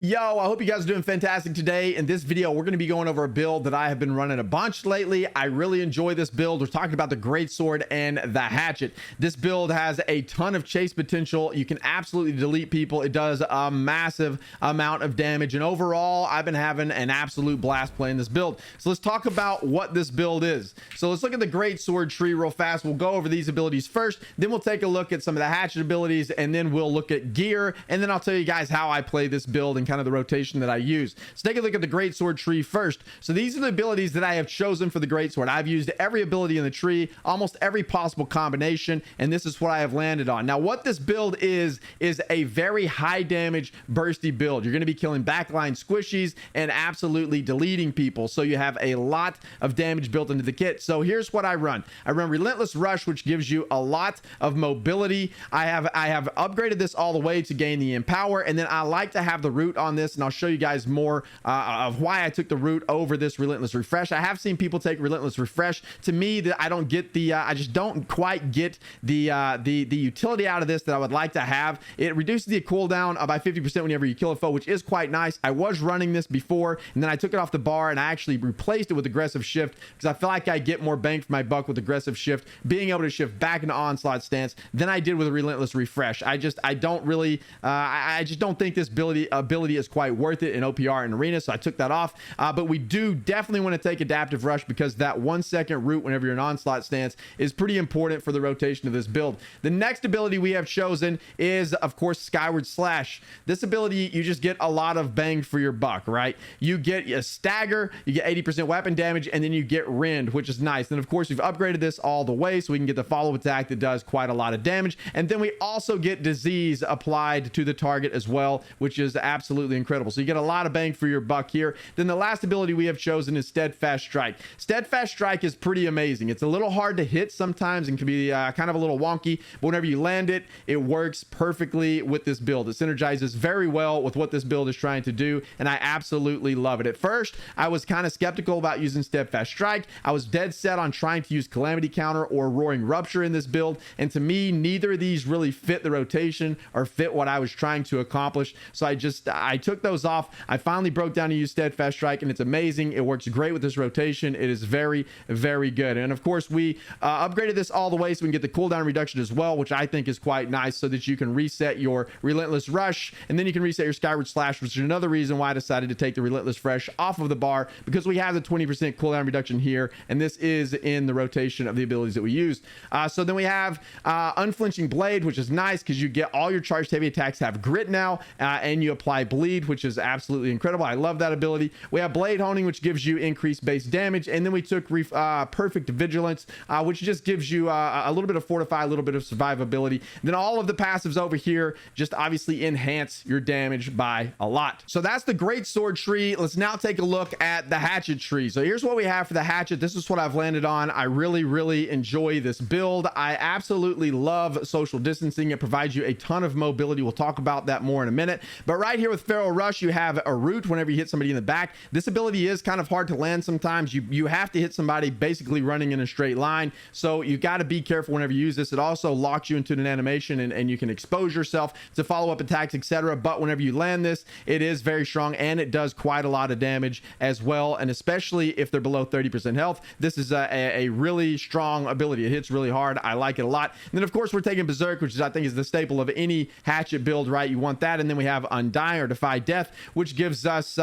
Yo, I hope you guys are doing fantastic today. In this video, we're going to be going over a build that I have been running a bunch lately. I really enjoy this build. We're talking about the Greatsword and the Hatchet. This build has a ton of chase potential. You can absolutely delete people. It does a massive amount of damage. And overall, I've been having an absolute blast playing this build. So let's talk about what this build is. So let's look at the Greatsword tree real fast. We'll go over these abilities first. Then we'll take a look at some of the Hatchet abilities. And then we'll look at gear. And then I'll tell you guys how I play this build and kind of the rotation that I use. So take a look at the Greatsword tree first. So these are the abilities that I have chosen for the Greatsword. I've used every ability in the tree, almost every possible combination, and this is what I have landed on. Now, what this build is a very high damage bursty build. You're going to be killing backline squishies and absolutely deleting people. So you have a lot of damage built into the kit. So here's what I run. I run Relentless Rush, which gives you a lot of mobility. I have upgraded this all the way to gain the Empower, and then I like to have the root on this, and I'll show you guys more of why I took the root over this Relentless Refresh. I have seen people take Relentless Refresh. To me, that I don't get the I just don't quite get the utility out of this that I would like to have. It reduces the cooldown by 50% whenever you kill a foe, which is quite nice. I was running this before, and then I took it off the bar and I actually replaced it with Aggressive Shift because I feel like I get more bang for my buck with Aggressive Shift, being able to shift back into onslaught stance than I did with a Relentless Refresh. I don't really I just don't think this ability is quite worth it in OPR and arena, so I took that off. But we do definitely want to take Adaptive Rush because that 1 second root whenever you're in onslaught stance is pretty important for the rotation of this build. The next ability we have chosen is, of course, Skyward Slash. This ability, you just get a lot of bang for your buck, right? You get a stagger, you get 80% weapon damage, and then you get rend, which is nice. And of course, we've upgraded this all the way so we can get the follow attack that does quite a lot of damage. And then we also get disease applied to the target as well, which is absolutely incredible. So you get a lot of bang for your buck here. Then the last ability we have chosen is Steadfast Strike. Steadfast Strike is pretty amazing. It's a little hard to hit sometimes and can be kind of a little wonky, but whenever you land it, it works perfectly with this build. It synergizes very well with what this build is trying to do, and I absolutely love it. At first, I was kind of skeptical about using Steadfast Strike. I was dead set on trying to use Calamity Counter or Roaring Rupture in this build, and to me, neither of these really fit the rotation or fit what I was trying to accomplish. So I took those off. I finally broke down to use Steadfast Strike, and it's amazing. It works great with this rotation. It is very, very good. And of course, we upgraded this all the way so we can get the cooldown reduction as well, which I think is quite nice, so that you can reset your Relentless Rush, and then you can reset your Skyward Slash, which is another reason why I decided to take the Relentless Fresh off of the bar, because we have the 20% cooldown reduction here, and this is in the rotation of the abilities that we used. So then we have Unflinching Blade, which is nice because you get all your charged heavy attacks have grit now, and you apply bleed, which is absolutely incredible. I love that ability. We have Blade Honing, which gives you increased base damage, and then we took Perfect Vigilance, which just gives you a little bit of Fortify, a little bit of survivability. Then all of the passives over here just obviously enhance your damage by a lot. So that's the Greatsword tree. Let's now take a look at the Hatchet tree. So here's what we have for the Hatchet. This is what I've landed on. I really, really enjoy this build. I absolutely love social distancing. It provides you a ton of mobility. We'll talk about that more in a minute. But right here with Feral Rush, you have a root whenever you hit somebody in the back. This ability is kind of hard to land sometimes. You have to hit somebody basically running in a straight line. So you got to be careful whenever you use this. It also locks you into an animation, and you can expose yourself to follow-up attacks, etc. But whenever you land this, it is very strong, and it does quite a lot of damage as well. And especially if they're below 30% health, this is a really strong ability. It hits really hard. I like it a lot. And then of course we're taking Berserk, which is, I think, is the staple of any Hatchet build, right? You want that. And then we have Undying or Defy Death, which gives us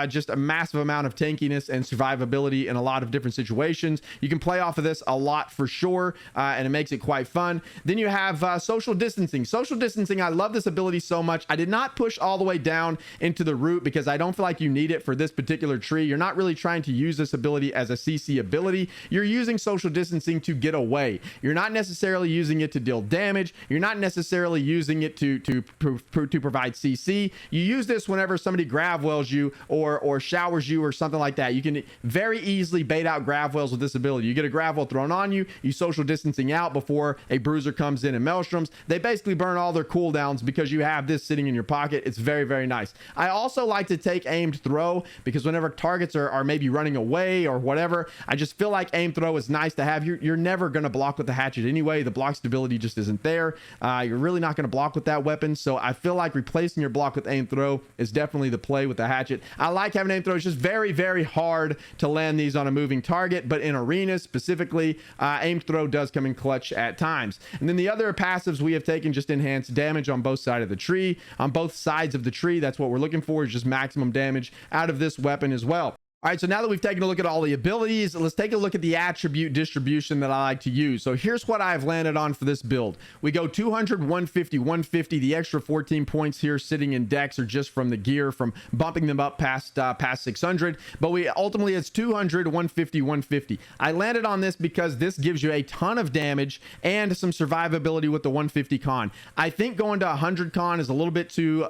just a massive amount of tankiness and survivability in a lot of different situations. You can play off of this a lot for sure, and it makes it quite fun. Then you have Social Distancing. Social Distancing, I love this ability so much. I did not push all the way down into the root because I don't feel like you need it for this particular tree. You're not really trying to use this ability as a CC ability. You're using Social Distancing to get away. You're not necessarily using it to deal damage. You're not necessarily using it to provide CC. You use this whenever somebody grav wells you or showers you or something like that. You can very easily bait out grav wells with this ability. You get a grav well thrown on you, you social distancing out before a bruiser comes in and maelstroms. They basically burn all their cooldowns because you have this sitting in your pocket. It's very, very nice. I also like to take aimed throw because whenever targets are maybe running away or whatever, I just feel like aim throw is nice to have. You're never going to block with the Hatchet anyway. The block stability just isn't there. You're really not going to block with that weapon. So I feel like replacing your block with aim throw throw is definitely the play with the hatchet. I like having aim throw. It's just very, very hard to land these on a moving target, but in arenas specifically, aim throw does come in clutch at times. And then the other passives we have taken just enhance damage on both sides of the tree. On both sides of the tree, that's what we're looking for, is just maximum damage out of this weapon as well. All right, so now that we've taken a look at all the abilities, let's take a look at the attribute distribution that I like to use. So here's what I've landed on for this build. We go 200, 150, 150. The extra 14 points here sitting in decks are just from the gear, from bumping them up past 600. But we ultimately, it's 200, 150, 150. I landed on this because this gives you a ton of damage and some survivability with the 150 con. I think going to 100 con is a little bit too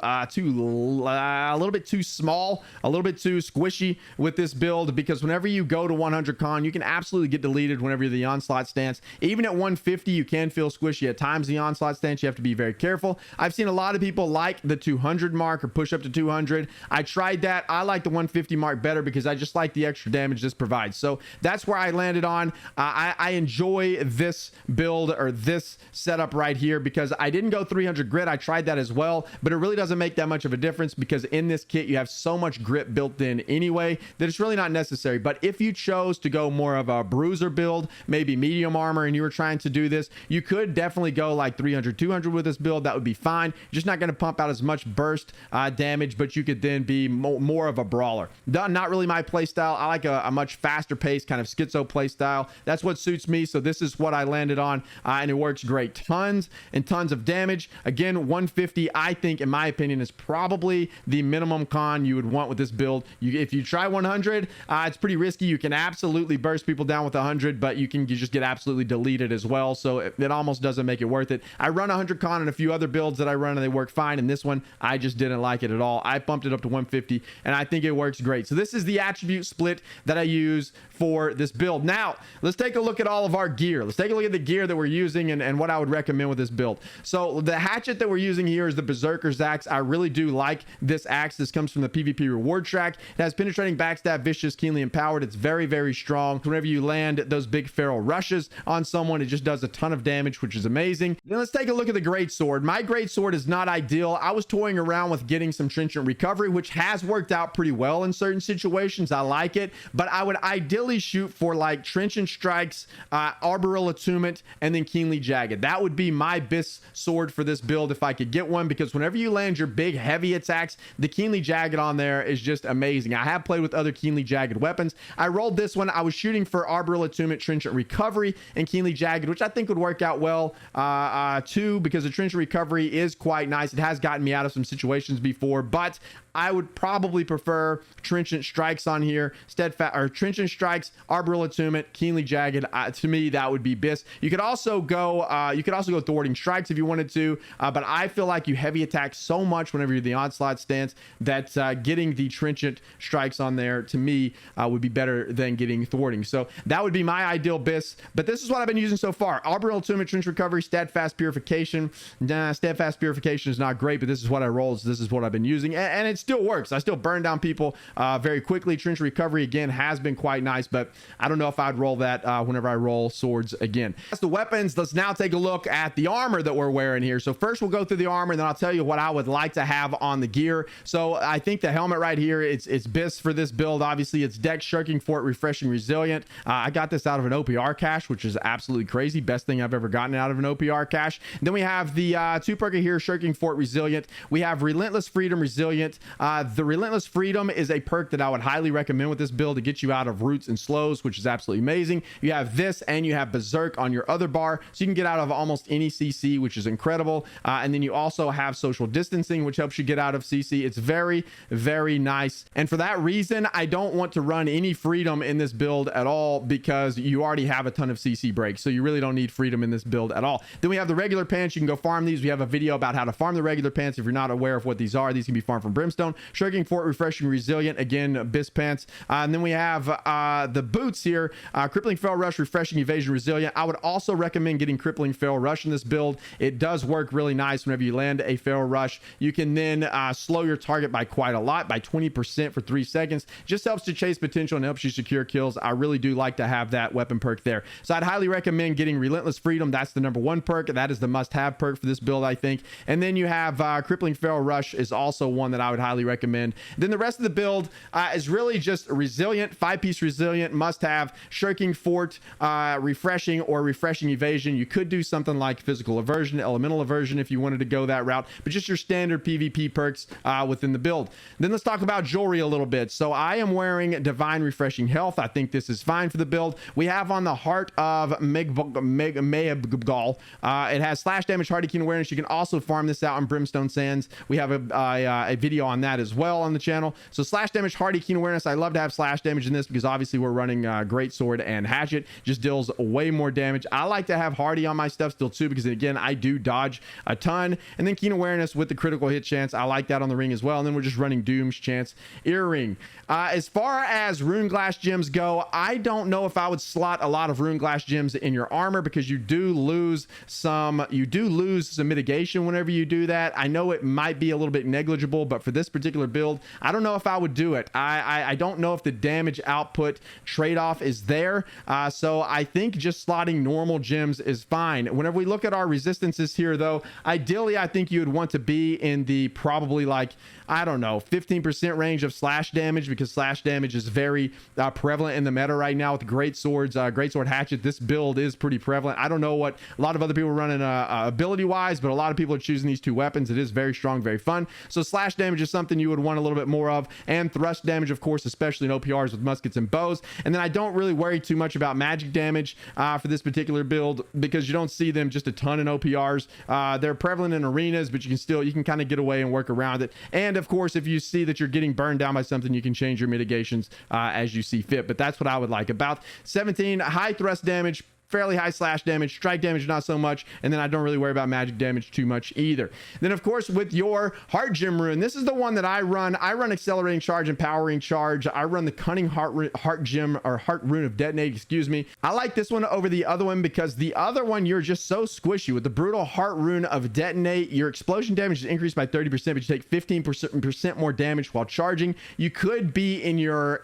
small, a little bit too squishy with this build, because whenever you go to 100 con, you can absolutely get deleted whenever you're the onslaught stance. Even at 150, you can feel squishy at times. The onslaught stance, you have to be very careful. I've seen a lot of people like the 200 mark or push up to 200. I tried that. I like the 150 mark better because I just like the extra damage this provides. So that's where I landed on. I enjoy this build, or this setup right here, because I didn't go 300 grit. I tried that as well, but it really doesn't make that much of a difference, because in this kit you have so much grit built in anyway that it's really not necessary. But if you chose to go more of a bruiser build, maybe medium armor, and you were trying to do this, you could definitely go like 300, 200 with this build. That would be fine. You're just not going to pump out as much burst damage, but you could then be more of a brawler. Not really my play style. I like a much faster pace, kind of schizo play style. That's what suits me. So this is what I landed on, and it works great. Tons and tons of damage. Again, 150, I think, in my opinion, is probably the minimum con you would want with this build. If you try 100, it's pretty risky. You can absolutely burst people down with 100, but you just get absolutely deleted as well. So it almost doesn't make it worth it. I run 100 con in a few other builds that I run, and they work fine. And this one, I just didn't like it at all. I bumped it up to 150, and I think it works great. So this is the attribute split that I use for this build. Now, let's take a look at all of our gear. Let's take a look at the gear that we're using and what I would recommend with this build. So the hatchet that we're using here is the Berserker's Axe. I really do like this axe. This comes from the PvP reward track. It has penetrating backstab, vicious, keenly empowered. It's very, very strong. Whenever you land those big feral rushes on someone, it just does a ton of damage, which is amazing. Then let's take a look at the Greatsword. My Greatsword is not ideal. I was toying around with getting some Trenchant Recovery, which has worked out pretty well in certain situations. I like it, but I would ideally shoot for like Trenchant Strikes, Arboreal Attunement, and then Keenly Jagged. That would be my best sword for this build if I could get one, because whenever you land your big heavy attacks, the Keenly Jagged on there is just amazing. I have played with other Keenly Jagged weapons. I rolled this one. I was shooting for Arboreal Attunement, Trenchant Recovery, and Keenly Jagged, which I think would work out well too, because the Trenchant Recovery is quite nice. It has gotten me out of some situations before, but I would probably prefer Trenchant Strikes on here. Trenchant Strikes, Arboreal Attunement, Keenly Jagged. To me, that would be best. You could also go Thwarting Strikes if you wanted to, but I feel like you heavy attack so much whenever you're the onslaught stance that getting the Trenchant Strikes on there, to me, would be better than getting Thwarting. So that would be my ideal best, but this is what I've been using so far. Arboreal Attunement, Trenchant Recovery, Steadfast Purification. Steadfast Purification is not great, but this is what I rolled, so this is what I've been using, and it still works. I still burn down people very quickly. Trenchant Recovery, again, has been quite nice, but I don't know if I'd roll that whenever I roll swords again. That's the weapons. Let's now take a look at the armor that we're wearing here. So first we'll go through the armor, and then I'll tell you what I would like to have on the gear. So I think the helmet right here, it's best for this build. Obviously, it's Dex, Shirking Fort, Refreshing, Resilient. I got this out of an OPR cache, which is absolutely crazy. Best thing I've ever gotten out of an OPR cache. Then we have the two perker here, Shirking Fort, Resilient. We have Relentless Freedom, Resilient. The Relentless Freedom is a perk that I would highly recommend with this build to get you out of roots and slows, which is absolutely amazing. You have this, and you have Berserk on your other bar, so you can get out of almost any CC, which is incredible. And then you also have Social Distancing, which helps you get out of CC. It's very, very nice. And for that reason, I don't want to run any freedom in this build at all, because you already have a ton of CC breaks, so you really don't need freedom in this build at all. Then we have the regular pants. You can go farm these. We have a video about how to farm the regular pants. If you're not aware of what these are, these can be farmed from Brimstone. brimstone. Shrinking fort, refreshing, resilient, again, Abyss pants. And then we have the boots here, crippling fail rush, refreshing, evasion, resilient. I would also recommend getting crippling fail rush in this build. It does work really nice whenever you land a fail rush. You can then slow your target by quite a lot, by 20% for 3 seconds. Just helps to chase potential and helps you secure kills. I really do like to have that weapon perk there. So I'd highly recommend getting Relentless Freedom. That's the #1 perk. That is the must-have perk for this build, I think. And then you have crippling fail rush is also one that I would highly recommend. Then the rest of the build is really just resilient, 5-piece resilient, must-have, shirking fort, refreshing, or refreshing evasion. You could do something like physical aversion, elemental aversion if you wanted to go that route, but just your standard PvP perks within the build. Then let's talk about jewelry a little bit. So I am wearing divine refreshing health. I think this is fine for the build. We have on the heart of Megabgal. It has slash damage, hardy keen awareness. You can also farm this out on Brimstone Sands. We have a video on that as well on the channel. So slash damage, hardy keen awareness. I love to have slash damage in this because obviously we're running Greatsword and Hatchet. Just deals way more damage. I like to have hardy on my stuff still too because again, I do dodge a ton. And then keen awareness with the critical hit chance. I like that on the ring as well. And then we're just running Doom's chance earring. As far as rune glass gems go, I don't know if I would slot a lot of rune glass gems in your armor because you do lose some mitigation whenever you do that. I know it might be a little bit negligible, but for this particular build, I don't know if I would do it. I don't know if the damage output trade-off is there. So I think just slotting normal gems is fine. Whenever we look at our resistances here though, ideally I think you would want to be in the probably like, I don't know, 15% range of slash damage because slash damage is very prevalent in the meta right now with great swords, Greatsword Hatchet. This build is pretty prevalent. I don't know what a lot of other people are running ability wise, but a lot of people are choosing these two weapons. It is very strong, very fun. So slash damage is something you would want a little bit more of, and thrust damage, of course, especially in OPRs with muskets and bows. And then I don't really worry too much about magic damage for this particular build because you don't see them just a ton in OPRs. They're prevalent in arenas, but you can kind of get away and work around it. And of course, if you see that you're getting burned down by something, you can change your mitigations as you see fit. But that's what I would like. About 17 high thrust damage, fairly high slash damage, strike damage not so much, and then I don't really worry about magic damage too much either. Then of course with your heart gem rune, this is the one that I run accelerating charge and powering charge. I run the cunning heart gem, or heart rune of detonate, excuse me. I like this one over the other one because the other one you're just so squishy. With the brutal heart rune of detonate, your explosion damage is increased by 30%, but you take 15% more damage while charging. You could be in your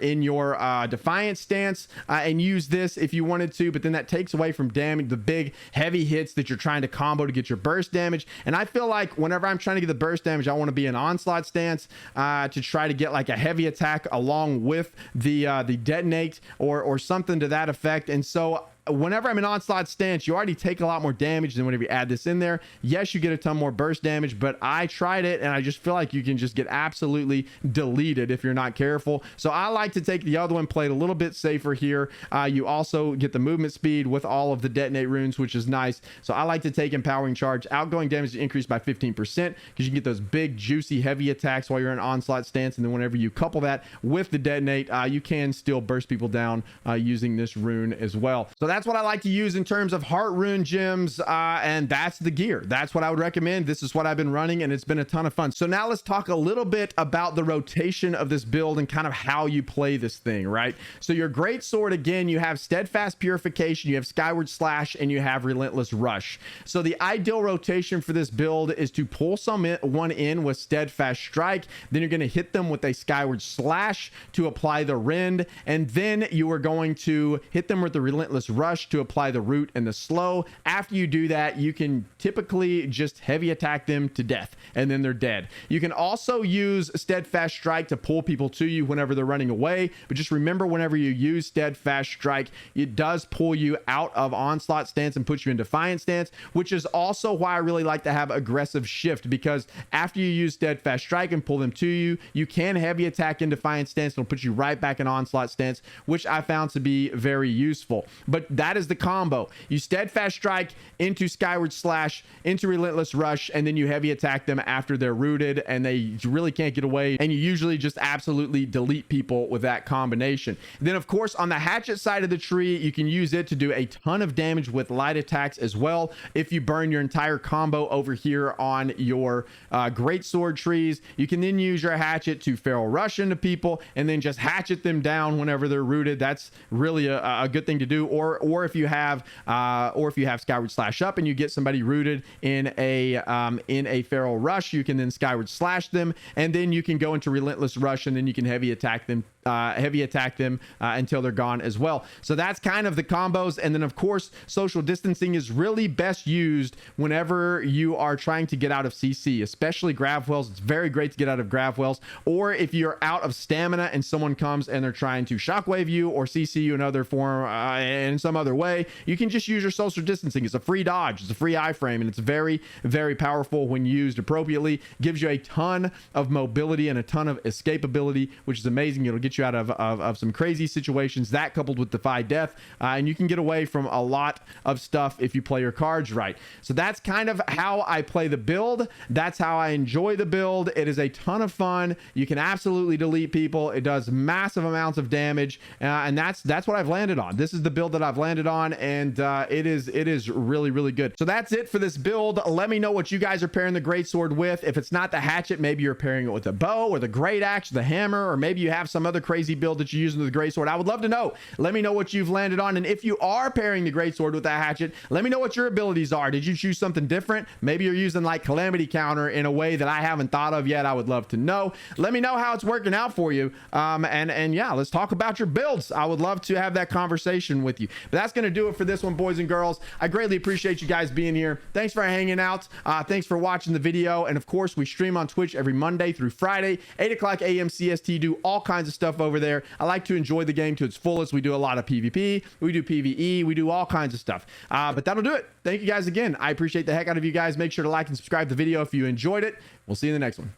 defiant stance and use this if you wanted to, but then that takes away from damage, the big heavy hits that you're trying to combo to get your burst damage. And I feel like whenever I'm trying to get the burst damage, I want to be in onslaught stance to try to get like a heavy attack along with the detonate or something to that effect. And so whenever I'm in onslaught stance, you already take a lot more damage than whenever you add this in there. Yes, you get a ton more burst damage, but I tried it and I just feel like you can just get absolutely deleted if you're not careful. So I like to take the other one, play it a little bit safer here. You also get the movement speed with all of the detonate runes, which is nice. So I like to take empowering charge. Outgoing damage increased by 15% because you can get those big juicy heavy attacks while you're in onslaught stance. And then whenever you couple that with the detonate, you can still burst people down using this rune as well. So that's what I like to use in terms of heart rune gems, and that's the gear. That's what I would recommend. This is what I've been running, and it's been a ton of fun. So now let's talk a little bit about the rotation of this build and kind of how you play this thing, right? So your great sword, again, you have steadfast purification, you have skyward slash, and you have relentless rush. So the ideal rotation for this build is to pull someone in with steadfast strike, then you're going to hit them with a skyward slash to apply the rend, and then you are going to hit them with the relentless rush to apply the root and the slow. After you do that, you can typically just heavy attack them to death and then they're dead. You can also use steadfast strike to pull people to you whenever they're running away, but just remember, whenever you use steadfast strike, it does pull you out of onslaught stance and put you in defiant stance, which is also why I really like to have aggressive shift, because after you use steadfast strike and pull them to you, you can heavy attack in defiant stance. It'll put you right back in onslaught stance, which I found to be very useful. But that is the combo. You steadfast strike into skyward slash into relentless rush, and then you heavy attack them after they're rooted and they really can't get away, and you usually just absolutely delete people with that combination. Then of course on the hatchet side of the tree, you can use it to do a ton of damage with light attacks as well. If you burn your entire combo over here on your greatsword trees, you can then use your hatchet to feral rush into people and then just hatchet them down whenever they're rooted. That's really a good thing to do. Or if you have skyward slash up and you get somebody rooted in a feral rush, you can then skyward slash them, and then you can go into relentless rush, and then you can heavy attack them until they're gone as well. So that's kind of the combos. And then of course social distancing is really best used whenever you are trying to get out of CC, especially grav wells. It's very great to get out of grav wells, or if you're out of stamina and someone comes and they're trying to shockwave you or CC you in other form in some other way, you can just use your social distancing. It's a free dodge, it's a free iframe, and it's very, very powerful when used appropriately. Gives you a ton of mobility and a ton of escapability, which is amazing. It'll get you out of some crazy situations. That coupled with defy death, and you can get away from a lot of stuff if you play your cards right. So that's kind of how I play the build. That's how I enjoy the build. It is a ton of fun. You can absolutely delete people. It does massive amounts of damage, and that's what I've landed on. This is the build that I've landed on, and it is really, really good. So that's it for this build. Let me know what you guys are pairing the greatsword with. If it's not the hatchet, maybe you're pairing it with a bow or the great axe, the hammer, or maybe you have some other crazy build that you're using with the greatsword. I would love to know. Let me know what you've landed on, and if you are pairing the greatsword with that hatchet, let me know what your abilities are. Did you choose something different? Maybe you're using like calamity counter in a way that I haven't thought of yet. I would love to know. Let me know how it's working out for you, and yeah, let's talk about your builds. I would love to have that conversation with you. But that's going to do it for this one, boys and girls. I greatly appreciate you guys being here. Thanks for hanging out. Thanks for watching the video, and of course we stream on Twitch every Monday through Friday, 8 o'clock a.m. CST. Do all kinds of stuff over there. I like to enjoy the game to its fullest. We do a lot of PvP, we do PvE, we do all kinds of stuff, but that'll do it. Thank you guys again. I appreciate the heck out of you guys. Make sure to like and subscribe the video if you enjoyed it. We'll see you in the next one.